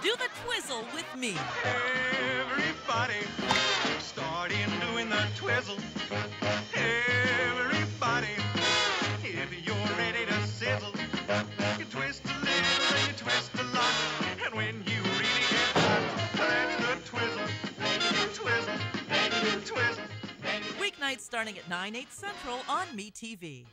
Do the twizzle with me. Everybody, starting doing the twizzle. Everybody, if you're ready to sizzle, you twist a little and you twist a lot. And when you really get hot, that's the twizzle. Twizzle, twizzle. Weeknights starting at 9/8 Central on MeTV.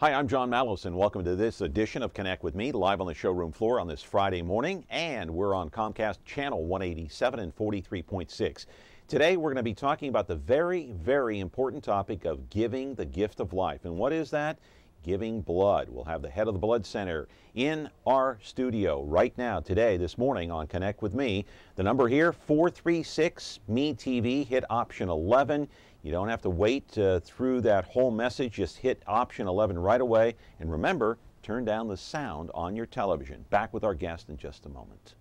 Hi, I'm John Mallows, welcome to this edition of Connect with Me, live on the showroom floor on this Friday morning, and we're on Comcast Channel 187 and 43.6. Today, we're going to be talking about the very, very important topic of giving the gift of life. And what is that? Giving blood. We'll have the head of the blood center in our studio right now, today, this morning on Connect with Me. The number here, 436-MeTV, hit option 11. You don't have to wait through that whole message. Just hit option 11 right away. And remember, turn down the sound on your television. Back with our guest in just a moment.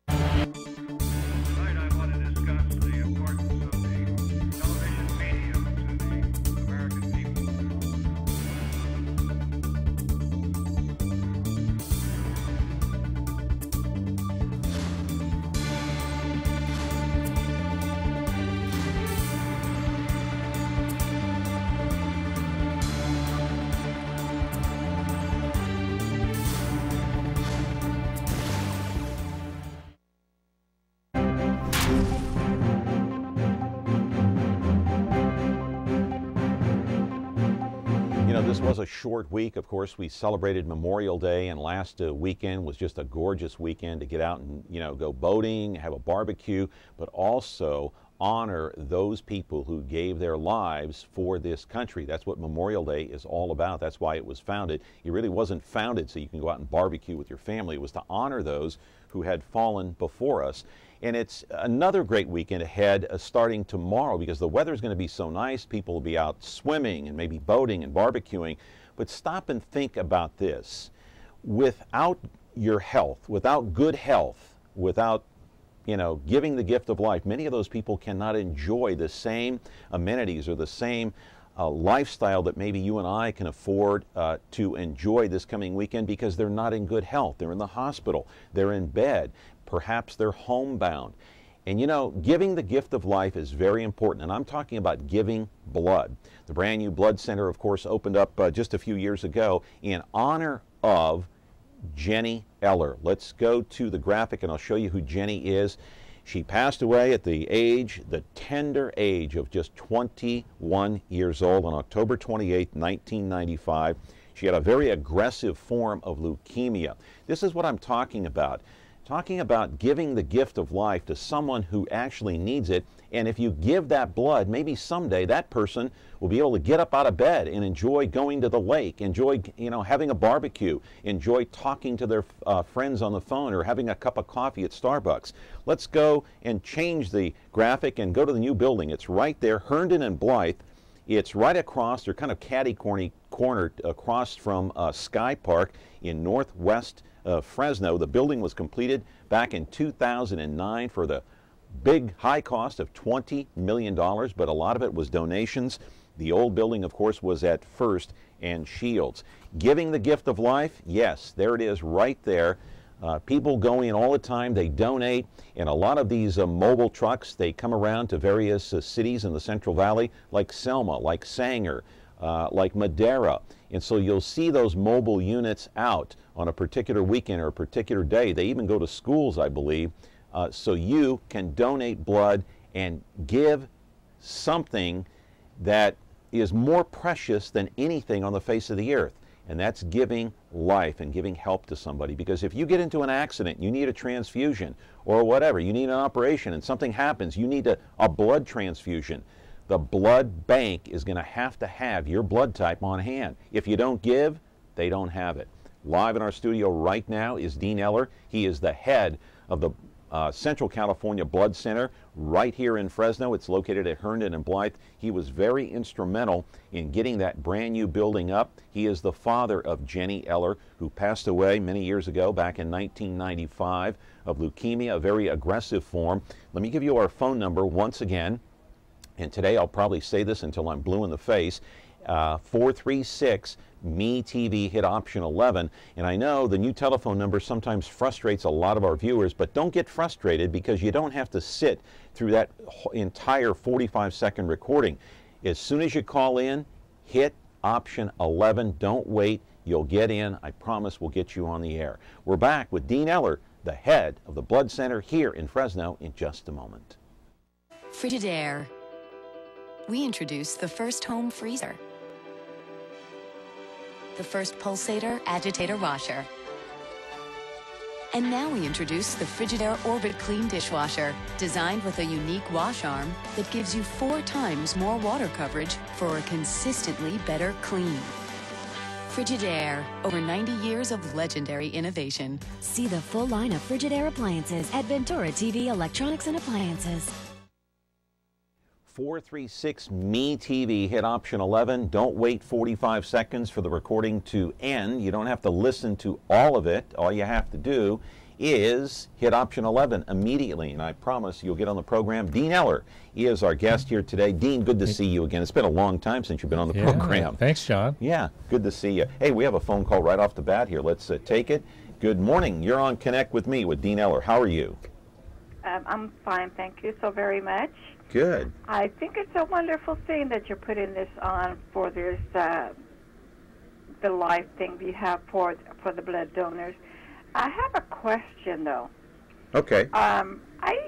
Tonight I want to discuss the importance of the television medium to the American people. This was a short week. Of course, we celebrated Memorial Day, and last weekend was just a gorgeous weekend to get out and, go boating, have a barbecue, but also honor those people who gave their lives for this country. That's what Memorial Day is all about. That's why it was founded. It really wasn't founded so you can go out and barbecue with your family. It was to honor those who had fallen before us. And it's another great weekend ahead starting tomorrow because the weather's going to be so nice. People will be out swimming and maybe boating and barbecuing. But stop and think about this. Without your health, without good health, without giving the gift of life, many of those people cannot enjoy the same amenities or the same lifestyle that maybe you and I can afford to enjoy this coming weekend because they're not in good health. They're in the hospital. They're in bed. Perhaps they're homebound. And giving the gift of life is very important. And I'm talking about giving blood. The brand new blood center, of course, opened up just a few years ago in honor of Jenny Eller. Let's go to the graphic and I'll show you who Jenny is. She passed away at the tender age of just 21 years old on October 28, 1995. She had a very aggressive form of leukemia. This is what I'm talking about. Talking about giving the gift of life to someone who actually needs it. And if you give that blood, maybe someday that person will be able to get up out of bed and enjoy going to the lake, enjoy, having a barbecue, enjoy talking to their friends on the phone or having a cup of coffee at Starbucks. Let's go and change the graphic and go to the new building. It's right there, Herndon and Blythe. It's right across, they're kind of cornered across from Sky Park in northwest Fresno. The building was completed back in 2009 for the big high cost of $20 million, but a lot of it was donations. The old building, of course, was at First and Shields. Giving the gift of life, yes, there it is right there. People go in all the time, they donate, and a lot of these mobile trucks, they come around to various cities in the Central Valley, like Selma, like Sanger, like Madera. And so you'll see those mobile units out on a particular weekend or a particular day. They even go to schools, I believe, so you can donate blood and give something that is more precious than anything on the face of the earth. And that's giving life and giving help to somebody. Because if you get into an accident, you need a transfusion or whatever, you need an operation and something happens, you need a blood transfusion. The blood bank is going to have your blood type on hand. If you don't give, they don't have it. Live in our studio right now is Dean Eller. He is the head of the Central California Blood Center right here in Fresno. It's located at Herndon and Blythe. He was very instrumental in getting that brand new building up. He is the father of Jenny Eller, who passed away many years ago, back in 1995, of leukemia, a very aggressive form. Let me give you our phone number once again. And today I'll probably say this until I'm blue in the face. 436-ME-TV, hit option 11. And I know the new telephone number sometimes frustrates a lot of our viewers, but don't get frustrated because you don't have to sit through that entire 45-second recording. As soon as you call in, hit option 11. Don't wait. You'll get in. I promise we'll get you on the air. We're back with Dean Eller, the head of the Blood Center here in Fresno, in just a moment. Frigidaire. We introduced the first home freezer, the first pulsator agitator washer, and now we introduce the Frigidaire Orbit Clean Dishwasher, designed with a unique wash arm that gives you 4 times more water coverage for a consistently better clean. Frigidaire, over 90 years of legendary innovation. See the full line of Frigidaire appliances at Ventura TV Electronics and Appliances. 436-ME-TV, hit option 11. Don't wait 45 seconds for the recording to end. You don't have to listen to all of it. All you have to do is hit option 11 immediately, and I promise you'll get on the program. Dean Eller is our guest here today. Dean, good to see you again. It's been a long time since you've been on the program. Thanks, John. Yeah, good to see you. Hey, we have a phone call right off the bat here. Let's take it. Good morning. You're on Connect with Me with Dean Eller. How are you? I'm fine, thank you so very much. Good. I think it's a wonderful thing that you're putting this on for this the life thing we have for the blood donors. I have a question though. Okay. I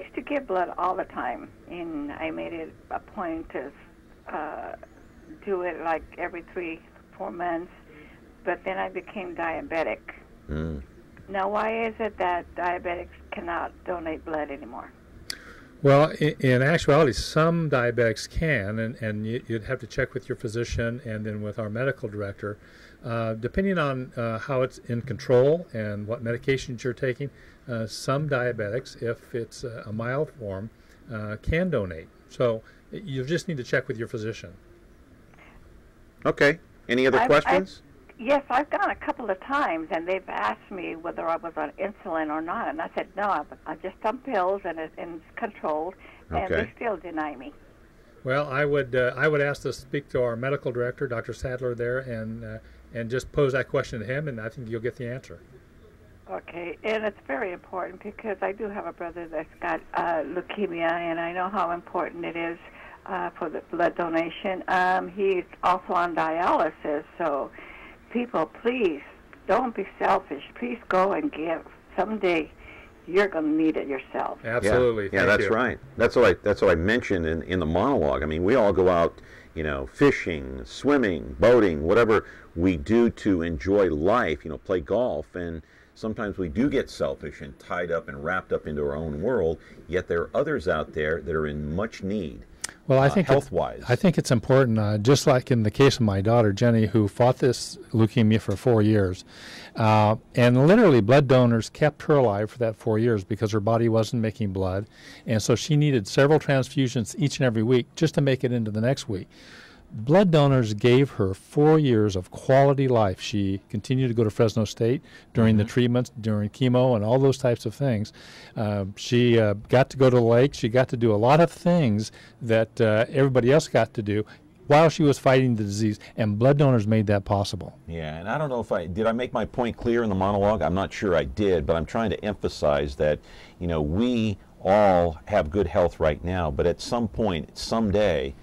used to give blood all the time, and I made it a point to do it like every 3-4 months. But then I became diabetic. Now, why is it that diabetics cannot donate blood anymore? Well, in actuality, some diabetics can, and you'd have to check with your physician and then with our medical director. Depending on how it's in control and what medications you're taking, some diabetics, if it's a mild form, can donate. So you just need to check with your physician. Okay. Any other questions? Yes, I've gone a couple of times, and they've asked me whether I was on insulin or not, and I said no, I'm just on pills and it's controlled, and they still deny me. Well, I would ask to speak to our medical director, Dr. Sadler, there, and just pose that question to him, and I think you'll get the answer. Okay, and it's very important because I do have a brother that's got leukemia, and I know how important it is for the blood donation. He's also on dialysis, so people, please don't be selfish. Please go and give. Someday you're going to need it yourself. Absolutely. Yeah, that's right. That's what I mentioned in the monologue. I mean, we all go out, fishing, swimming, boating, whatever we do to enjoy life, play golf, and sometimes we do get selfish and tied up and wrapped up into our own world, yet there are others out there that are in much need. Well, I think health-wise. I think it's important, just like in the case of my daughter, Jenny, who fought this leukemia for 4 years. And literally, blood donors kept her alive for that 4 years because her body wasn't making blood. And so she needed several transfusions each and every week just to make it into the next week. Blood donors gave her 4 years of quality life. She continued to go to Fresno State during the treatments, during chemo and all those types of things. She got to go to the lake. She got to do a lot of things that everybody else got to do while she was fighting the disease, and blood donors made that possible. Yeah, and I don't know if did I make my point clear in the monologue? I'm not sure I did, but I'm trying to emphasize that, we all have good health right now, but at some point, someday,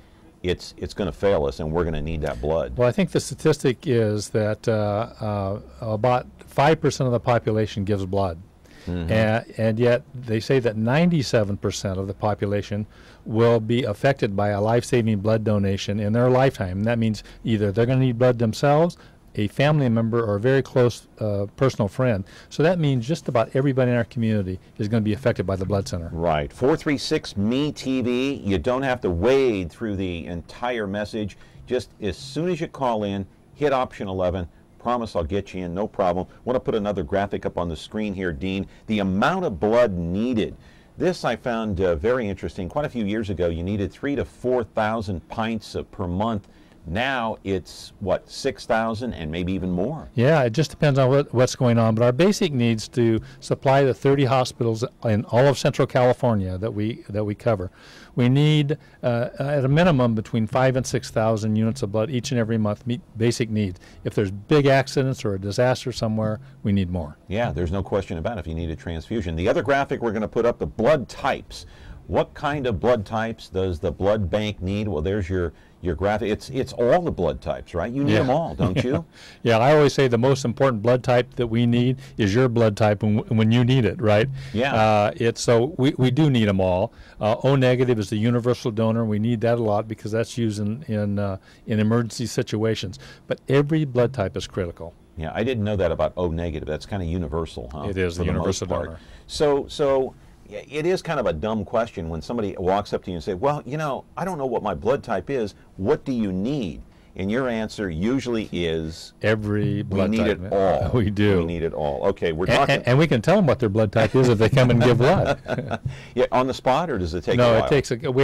it's going to fail us, and we're going to need that blood. Well, I think the statistic is that about 5% of the population gives blood. And yet they say that 97% of the population will be affected by a life-saving blood donation in their lifetime. That means either they're going to need blood themselves, a family member, or a very close personal friend. So that means just about everybody in our community is going to be affected by the blood center. Right. 436-ME-TV. You don't have to wade through the entire message. Just as soon as you call in, hit option 11. Promise I'll get you in, no problem. Want to put another graphic up on the screen here, Dean. The amount of blood needed. This I found very interesting. Quite a few years ago, you needed 3,000 to 4,000 pints per month Now it's, what, 6,000 and maybe even more? Yeah, it just depends on what's going on. But our basic needs to supply the 30 hospitals in all of Central California that we cover. We need, at a minimum, between 5,000 and 6,000 units of blood each and every month, meet basic needs. If there's big accidents or a disaster somewhere, we need more. Yeah, there's no question about it if you need a transfusion. The other graphic we're going to put up, the blood types. What kind of blood types does the blood bank need? Well, there's your graphic. It's all the blood types, right? You need them all, don't you? Yeah, I always say the most important blood type that we need is your blood type when you need it, right? Yeah. So we do need them all. O negative is the universal donor. We need that a lot because that's used in emergency situations. But every blood type is critical. Yeah, I didn't know that about O negative. That's kind of universal, huh? It is the universal donor. So it is kind of a dumb question when somebody walks up to you and say, well, you know, I don't know what my blood type is. What do you need? And your answer usually is every blood type. We need it all. We do. We need it all. Okay, we're talking. And we can tell them what their blood type is if they come and give blood. Yeah, on the spot, or does it take? No, a while? it takes. We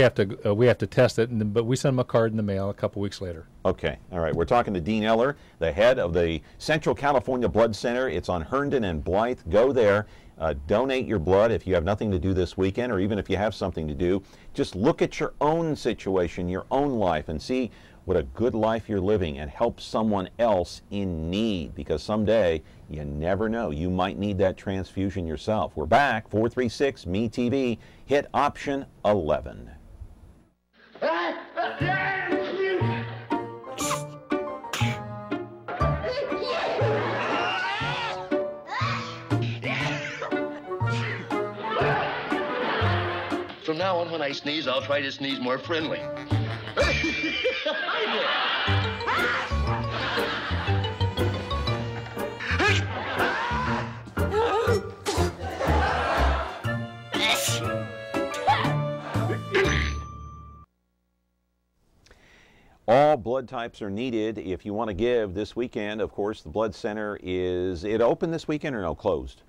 have to test it, but we send them a card in the mail a couple weeks later. Okay, all right. We're talking to Dean Eller, the head of the Central California Blood Center. It's on Herndon and Blythe. Go there. Donate your blood if you have nothing to do this weekend, or even if you have something to do. Just look at your own situation, your own life, and see what a good life you're living, and help someone else in need, because someday, you never know, you might need that transfusion yourself. We're back, 436-ME-TV, hit option 11. From now on, when I sneeze, I'll try to sneeze more friendly. All blood types are needed if you want to give this weekend. Of course, the blood center is it open this weekend or no, closed?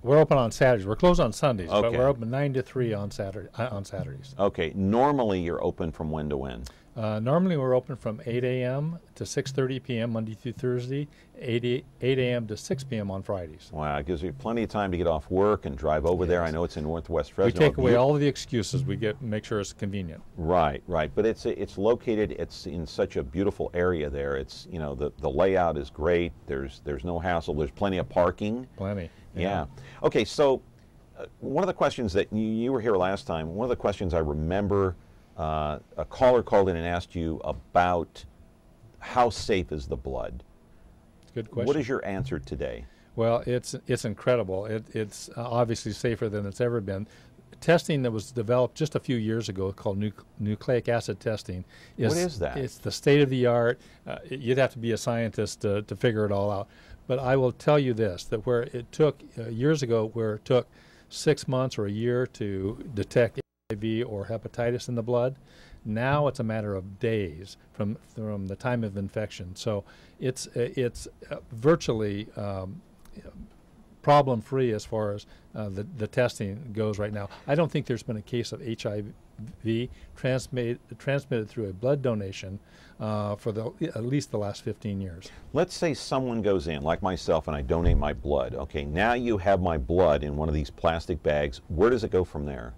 We're open on Saturdays. We're closed on Sundays, Okay. but we're open 9 to 3 on Saturdays. Okay, normally you're open from when to when? Normally we're open from 8 a.m. to 6:30 p.m. Monday through Thursday, 8 a.m. to 6 p.m. on Fridays. Wow, it gives you plenty of time to get off work and drive over there. I know it's in Northwest Fresno. We take away all of the excuses. We make sure it's convenient. Right, right. But it's located. It's in such a beautiful area there. It's the layout is great. There's no hassle. There's plenty of parking. Plenty. Yeah. Okay. So one of the questions that you were here last time. One of the questions I remember. A caller called in and asked you about how safe is the blood. Good question. What is your answer today? Well, it's incredible. It's obviously safer than it's ever been. Testing that was developed just a few years ago called nucleic acid testing. What is that? It's the state of the art. You'd have to be a scientist to figure it all out. But I will tell you this, that where it took years ago, where it took 6 months or a year to detect HIV or hepatitis in the blood, now it's a matter of days from the time of infection. So it's virtually problem-free as far as the testing goes right now. I don't think there's been a case of HIV transmitted through a blood donation for at least the last 15 years. Let's say someone goes in, like myself, and I donate my blood. Okay, now you have my blood in one of these plastic bags. Where does it go from there?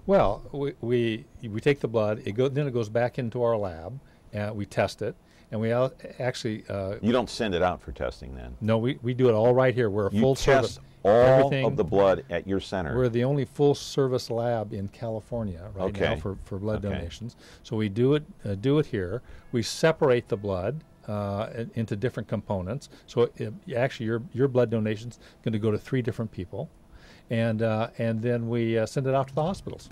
Well, we take the blood. Then it goes back into our lab, and we test it. And we actually you don't send it out for testing then? No, we do it all right here. We're a full service. You test all of the blood at your center? We're the only full service lab in California right now for blood donations. So we do it here. We separate the blood into different components. So actually, your blood donation's going to go to 3 different people. And then we send it out to the hospitals.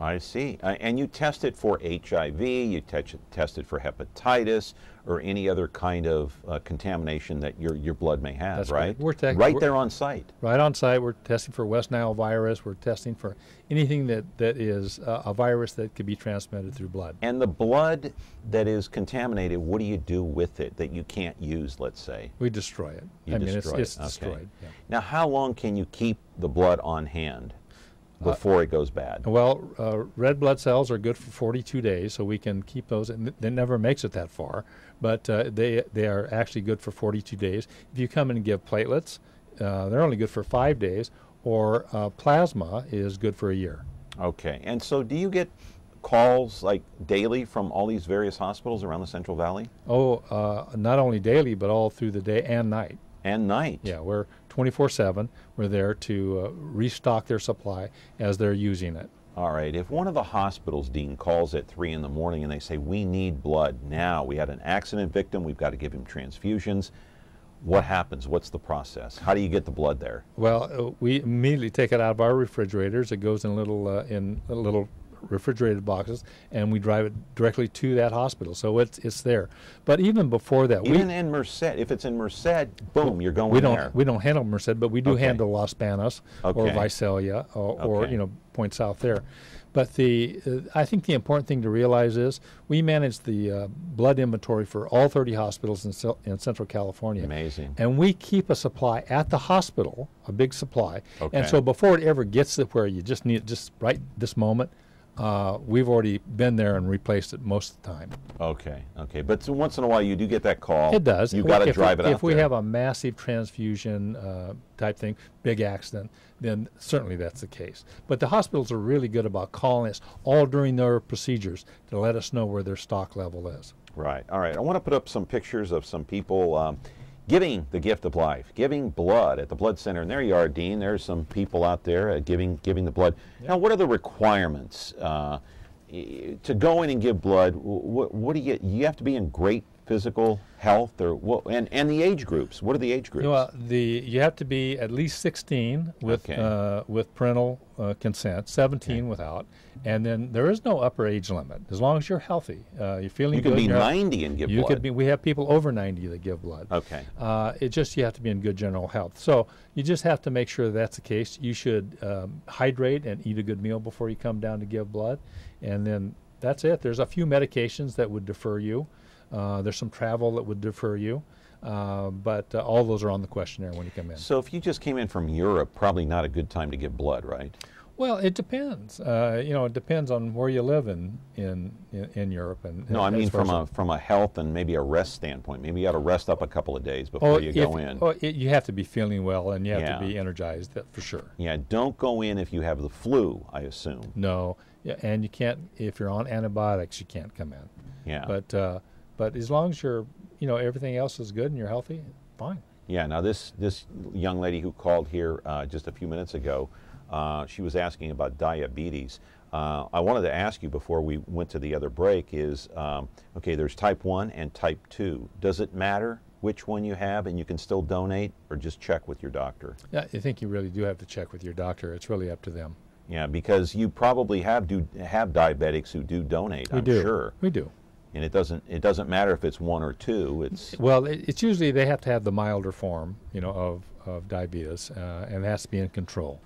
I see. And you test it for HIV, you test it for hepatitis, or any other kind of contamination that your blood may have, That's right? We're right there on site. Right on site. We're testing for West Nile virus. We're testing for anything that is a virus that could be transmitted through blood. And the blood that is contaminated, what do you do with it that you can't use, let's say? We destroy it. It's destroyed. Yeah. Now, how long can you keep the blood on hand? before it goes bad? Well, red blood cells are good for 42 days, so we can keep those. And it never makes it that far, but they are actually good for 42 days. If you come in and give platelets, they're only good for 5 days, or plasma is good for a year. Okay. And so do you get calls like daily from all these various hospitals around the Central Valley? Oh, not only daily, but all through the day and night. And night? Yeah, we're 24/7. We're there to restock their supply as they're using it. All right. If one of the hospitals, Dean, calls at 3 in the morning and they say, we need blood now, we had an accident victim, we've got to give him transfusions, what happens? What's the process? How do you get the blood there? Well, we immediately take it out of our refrigerators. It goes in little refrigerated boxes, and we drive it directly to that hospital, so it's there. But even before that, even in Merced, if it's in Merced, boom, you're going there. We don't handle Merced, but we do Okay. handle Las Banas or Okay. Visalia or Okay. Point South there. But I think the important thing to realize is we manage the blood inventory for all 30 hospitals in Central California. Amazing. And we keep a supply at the hospital, a big supply. Okay. And so before it ever gets to where you just need it just right this moment, we've already been there and replaced it most of the time. Okay, okay. But so once in a while you do get that call. It does. You've got to If drive it out If we there. have a massive transfusion type thing, big accident, then certainly that's the case. But the hospitals are really good about calling us all during their procedures to let us know where their stock level is. Right. All right. I want to put up some pictures of some people giving the gift of life, giving blood at the blood center. And there you are, Dean. There's some people out there giving the blood. Yep. Now, what are the requirements to go in and give blood? What do you have to be in great physical health, or what? And the age groups. What are the age groups? Well, you have to be at least 16 with parental consent, 17 without, and then there is no upper age limit as long as you're healthy. You're feeling good. You could be 90 and give blood. You could be. We have people over 90 that give blood. Okay. You have to be in good general health. So you just have to make sure that's the case. You should hydrate and eat a good meal before you come down to give blood, and then that's it. There's a few medications that would defer you. There's some travel that would defer you, but all those are on the questionnaire when you come in. So if you just came in from Europe, probably not a good time to give blood, right? Well, it depends. It depends on where you live in Europe. No, I mean from a health and maybe a rest standpoint. Maybe you got to rest up a couple of days before you go in. You have to be feeling well, and you have to be energized, for sure. Yeah, don't go in if you have the flu, I assume. No, and you can't, if you're on antibiotics, you can't come in. Yeah. But as long as you're, everything else is good and you're healthy, fine. Yeah. Now this young lady who called here just a few minutes ago, she was asking about diabetes. I wanted to ask you before we went to the other break is, okay, there's type 1 and type 2. Does it matter which one you have and you can still donate, or just check with your doctor? Yeah, I think you really do have to check with your doctor. It's really up to them. Yeah, because you probably have diabetics who do donate, I'm sure. We do. And it doesn't matter if it's 1 or 2. It's usually they have to have the milder form, of diabetes, and it has to be in control.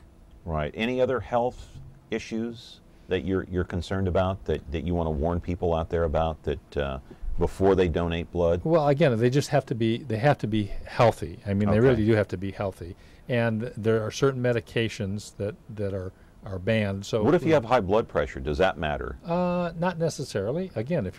Right. Any other health issues that you're concerned about that you want to warn people out there about that before they donate blood? Well, again, they have to be healthy. I mean, they really do have to be healthy, and there are certain medications that are banned. So what if you have high blood pressure? Does that matter? Not necessarily. Again, if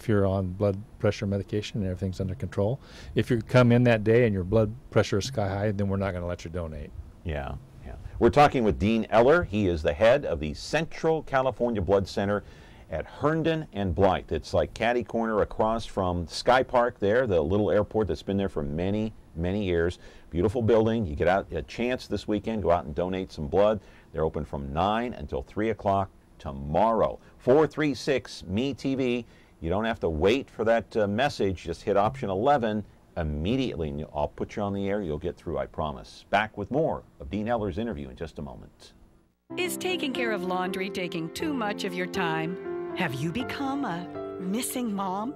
you're on blood pressure medication and everything's under control, if you come in that day and your blood pressure is sky high, then we're not going to let you donate. Yeah, yeah. We're talking with Dean Eller. He is the head of the Central California Blood Center at Herndon and Blythe. It's like catty corner across from Sky Park there, the little airport that's been there for many, many years. Beautiful building. You get out a chance this weekend, go out and donate some blood. They're open from 9 until 3 o'clock tomorrow. 436-ME-TV. You don't have to wait for that message. Just hit option 11 immediately, and I'll put you on the air. You'll get through, I promise. Back with more of Dean Eller's interview in just a moment. Is taking care of laundry taking too much of your time? Have you become a missing mom?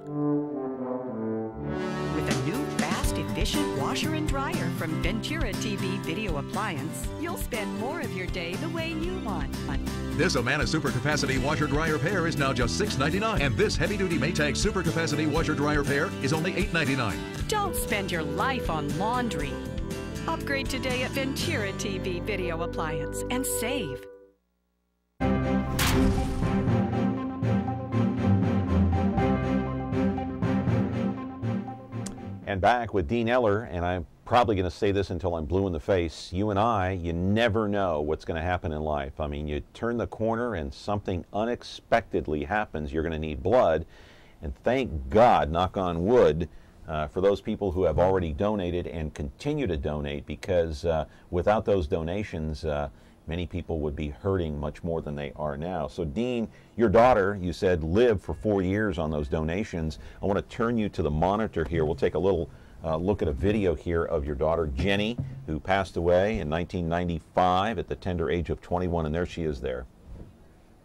With a new fast, efficient washer and dryer from Ventura TV Video Appliance, you'll spend more of your day the way you want. This Amana Super Capacity Washer Dryer Pair is now just $6.99, and this heavy-duty Maytag Super Capacity Washer Dryer Pair is only $8.99. Don't spend your life on laundry. Upgrade today at Ventura TV Video Appliance and save. And back with Dean Eller, and I'm probably going to say this until I'm blue in the face. You and I, you never know what's going to happen in life. I mean, you turn the corner and something unexpectedly happens. You're going to need blood. And thank God, knock on wood, for those people who have already donated and continue to donate, because without those donations, many people would be hurting much more than they are now. So Dean, your daughter, you said, lived for 4 years on those donations. I want to turn you to the monitor here. We'll take a little look at a video here of your daughter, Jenny, who passed away in 1995 at the tender age of 21, and there she is there.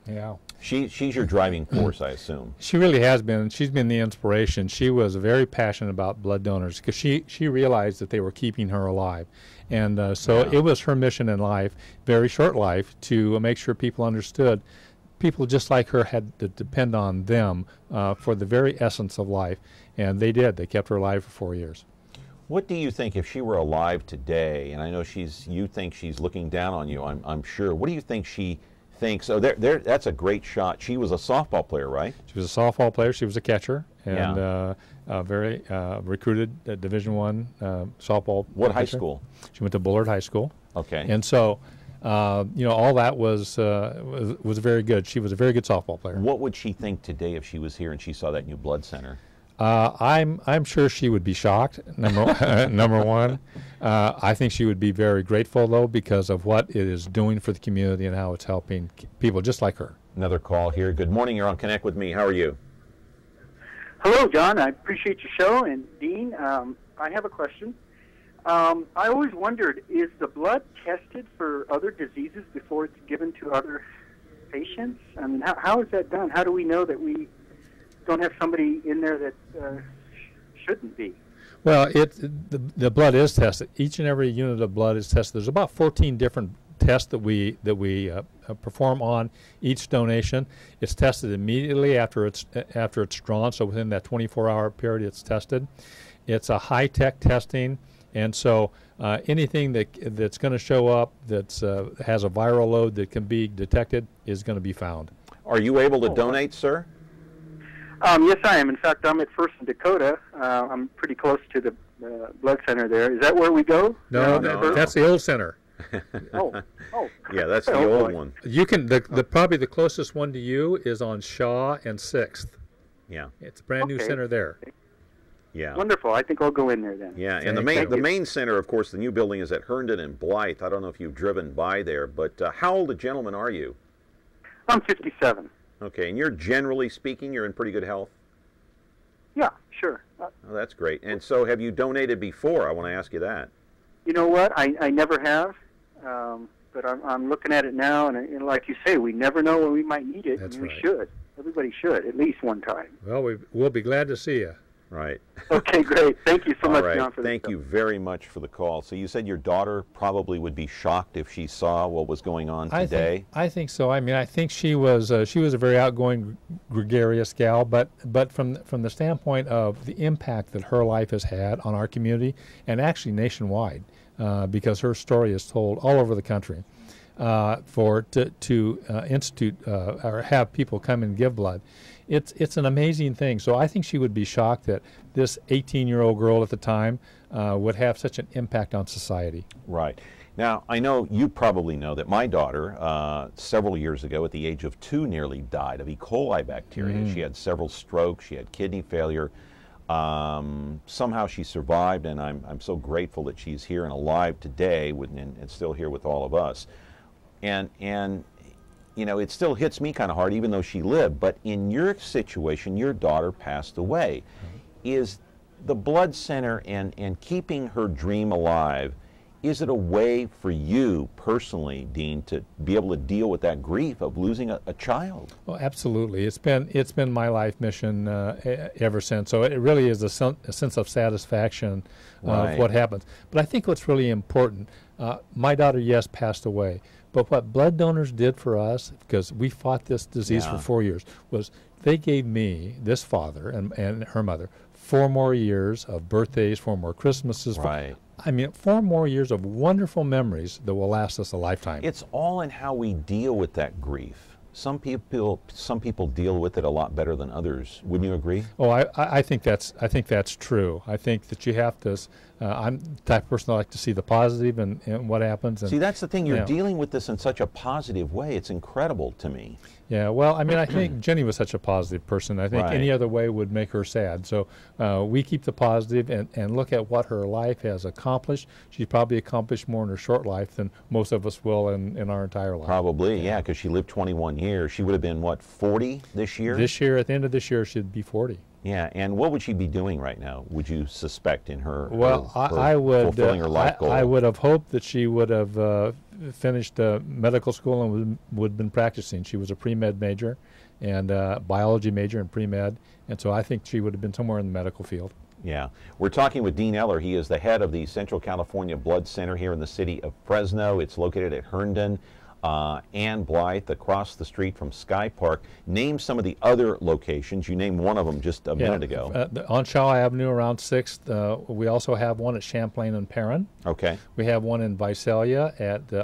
Yeah. She's your driving force, I assume. She really has been. She's been the inspiration. She was very passionate about blood donors because she realized that they were keeping her alive. And so it was her mission in life, very short life, to make sure people understood people just like her had to depend on them for the very essence of life. And they did. They kept her alive for 4 years. What do you think if she were alive today, and I know you think she's looking down on you, I'm sure. What do you think she thinks? Oh, that's a great shot. She was a softball player, right? She was a softball player. She was a catcher, and very recruited Division I softball. What pitcher. high school? She went to Bullard High School. Okay. And so, all that was very good. She was a very good softball player. What would she think today if she was here and she saw that new blood center? I'm sure she would be shocked. Number one, I think she would be very grateful though because of what it is doing for the community and how it's helping people just like her. Another call here. Good morning. You're on Connect with Me. How are you? Hello, John. I appreciate your show. And Dean, I have a question. I always wondered, is the blood tested for other diseases before it's given to other patients? I mean, how is that done? How do we know that we don't have somebody in there that shouldn't be? Well, the blood is tested. Each and every unit of blood is tested. There's about 14 different tests that we perform on each donation. It's tested immediately after it's drawn, so within that 24-hour period it's tested. It's a high-tech testing, and so anything that's going to show up that has a viral load that can be detected is going to be found. Are you able to donate, sir? Yes, I am. In fact, I'm at First and Dakota. I'm pretty close to the blood center there. Is that where we go? No, that's the old center. Oh. Yeah, that's the old one. You can probably the closest one to you is on Shaw and 6th. Yeah, it's a brand new center there. Yeah, wonderful. I think I'll go in there then. Yeah, and the main center, of course, the new building is at Herndon and Blythe. I don't know if you've driven by there, but how old a gentleman are you? I'm 57. Okay, and you're generally speaking, you're in pretty good health? Yeah, sure. Oh, that's great. And so have you donated before? I want to ask you that. You know what? I never have, but I'm looking at it now, and like you say, we never know when we might need it. That's and we right. should. Everybody should, at least one time. Well, we'll be glad to see you. Right. Okay, great. Thank you so much, right. John, for Thank you very much for the call. So you said your daughter probably would be shocked if she saw what was going on today. I think so. I mean, I think she was a very outgoing, gregarious gal, but from the standpoint of the impact that her life has had on our community and actually nationwide, because her story is told all over the country, to institute or have people come and give blood. It's an amazing thing. So I think she would be shocked that this 18-year-old girl at the time would have such an impact on society. Right. Now, I know you probably know that my daughter, several years ago at the age of 2, nearly died of E. coli bacteria. She had several strokes. She had kidney failure. Somehow she survived, and I'm so grateful that she's here and alive today and still here with all of us. And you know, it still hits me kind of hard, even though she lived. But in your situation, your daughter passed away. Is the blood center and keeping her dream alive, is it a way for you personally, Dean, to be able to deal with that grief of losing a child? Well, absolutely. It's been my life mission ever since. So it really is a sense of satisfaction of what happens. But I think what's really important, my daughter, yes, passed away. But what blood donors did for us, because we fought this disease for 4 years, was they gave me, this father and her mother, 4 more years of birthdays, 4 more Christmases. Right. I mean, 4 more years of wonderful memories that will last us a lifetime. It's all in how we deal with that grief. some people deal with it a lot better than others. Wouldn't you agree? Oh, I think that's true. I think that you have to. I'm the type of person that like to see the positive in what happens. And, see, that's the thing. You're dealing with this in such a positive way. It's incredible to me. Yeah. Well, I mean, I think Jenny was such a positive person. I think Right. any other way would make her sad. So we keep the positive and look at what her life has accomplished. She's probably accomplished more in her short life than most of us will in our entire life. Probably, yeah, because she lived 21 years. She would have been, what, 40 this year? This year, at the end of this year, she'd be 40. Yeah, and what would she be doing right now, would you suspect, in her, Well, I would fulfilling her life goal? I would have hoped that she would have finished medical school and would have been practicing. She was a pre-med major and biology major in pre-med, and so I think she would have been somewhere in the medical field. Yeah. We're talking with Dean Eller. He is the head of the Central California Blood Center here in the city of Fresno. It's located at Herndon and Blythe, across the street from Sky Park. Name some of the other locations. You named one of them just a minute ago. On Shaw Avenue around 6th. We also have one at Champlain and Perrin. Okay. We have one in Visalia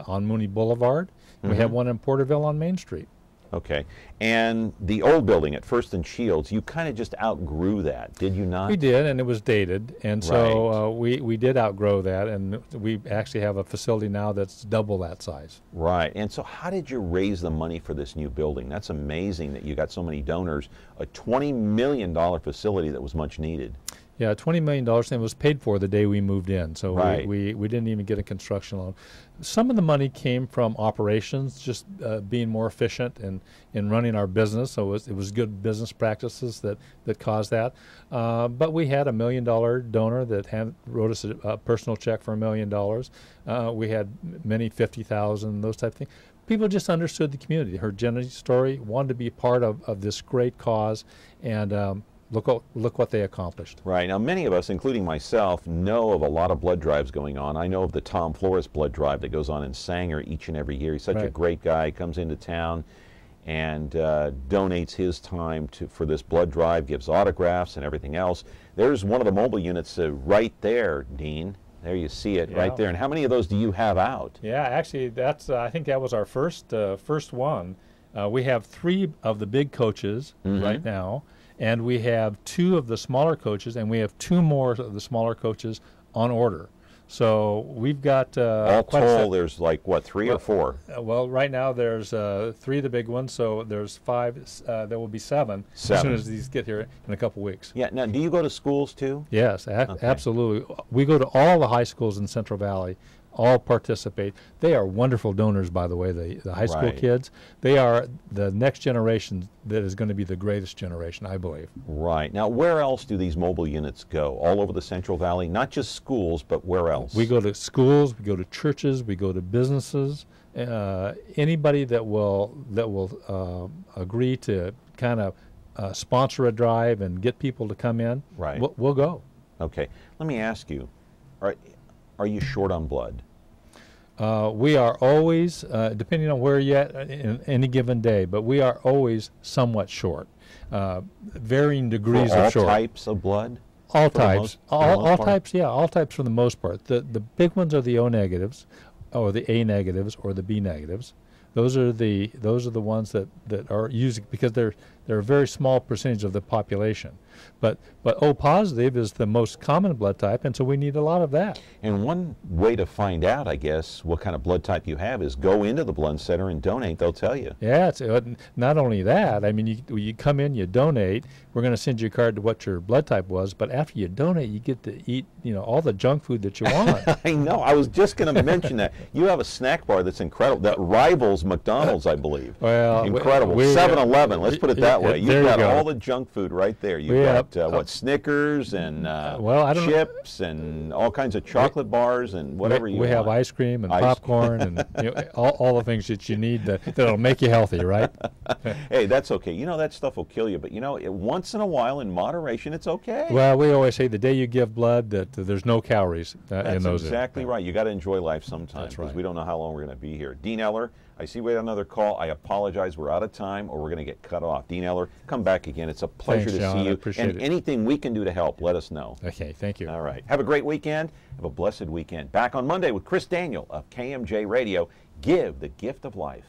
on Mooney Boulevard. We have one in Porterville on Main Street. Okay. And the old building at First and Shields, you kind of just outgrew that, did you not? We did, and it was dated, and so we did outgrow that, and we actually have a facility now that's double that size. Right. And so how did you raise the money for this new building? That's amazing that you got so many donors. A $20 million facility that was much needed. Yeah, $20 million, and it was paid for the day we moved in, so we didn't even get a construction loan. Some of the money came from operations, just being more efficient in running our business, so it was good business practices that caused that. But we had $1 million donor that wrote us a personal check for $1 million. We had many $50,000, those type of things. People just understood the community, heard Jenny's story, wanted to be part of this great cause, and look what they accomplished. Right. Now, many of us, including myself, know of a lot of blood drives going on. I know of the Tom Flores blood drive that goes on in Sanger each and every year. He's such a great guy. Comes into town and donates his time for this blood drive, gives autographs and everything else. There's one of the mobile units right there, Dean. There you see it right there. And how many of those do you have out? Yeah, actually, that's I think that was our first one. We have 3 of the big coaches right now. And we have 2 of the smaller coaches, and we have 2 more of the smaller coaches on order. So we've got all told. There's like what, 3 or 4? Well, right now there's 3 of the big ones. So there's 5. There will be 7 as soon as these get here in a couple weeks. Yeah. Now, do you go to schools too? Yes, absolutely. We go to all the high schools in Central Valley. All participate. They are wonderful donors, by the way, the high school kids. They are the next generation that is going to be the greatest generation, I believe. Right. Now, where else do these mobile units go? All over the Central Valley? Not just schools, but where else? We go to schools, we go to churches, we go to businesses. Anybody that will agree to kind of sponsor a drive and get people to come in, we'll go. Okay. Let me ask you, are you short on blood? We are always, depending on where you're at in any given day, but we are always somewhat short, varying degrees of short. All types of blood? All types. All types, yeah, all types for the most part. The big ones are the O negatives, or the A negatives, or the B negatives. Those are the ones that are using, because they're a very small percentage of the population. But O positive is the most common blood type, and so we need a lot of that. And one way to find out, I guess, what kind of blood type you have is go into the blood center and donate. They'll tell you. Yeah, it's not only that. I mean, you come in, you donate. We're going to send you a card to what your blood type was, but after you donate, you get to eat, all the junk food that you want. I know. I was just going to mention that. You have a snack bar that's incredible, that rivals McDonald's, I believe. Well, incredible. 7-Eleven. Let's put it that way. You've got all the junk food right there. You've got Snickers and chips and all kinds of chocolate bars and whatever you want. We have ice cream and popcorn and all the things that you need that'll make you healthy, right? Hey, that's okay. That stuff will kill you, but once in a while, in moderation, it's okay. Well, we always say the day you give blood, that there's no calories in those. That's exactly right. You got to enjoy life sometimes, because we don't know how long we're going to be here. Dean Eller, I see we had another call. I apologize. We're out of time, or we're going to get cut off. Dean Eller, come back again. It's a pleasure to see you. Appreciate it. Anything we can do to help, let us know. Okay, thank you. All right. Have a great weekend. Have a blessed weekend. Back on Monday with Chris Daniel of KMJ Radio. Give the gift of life.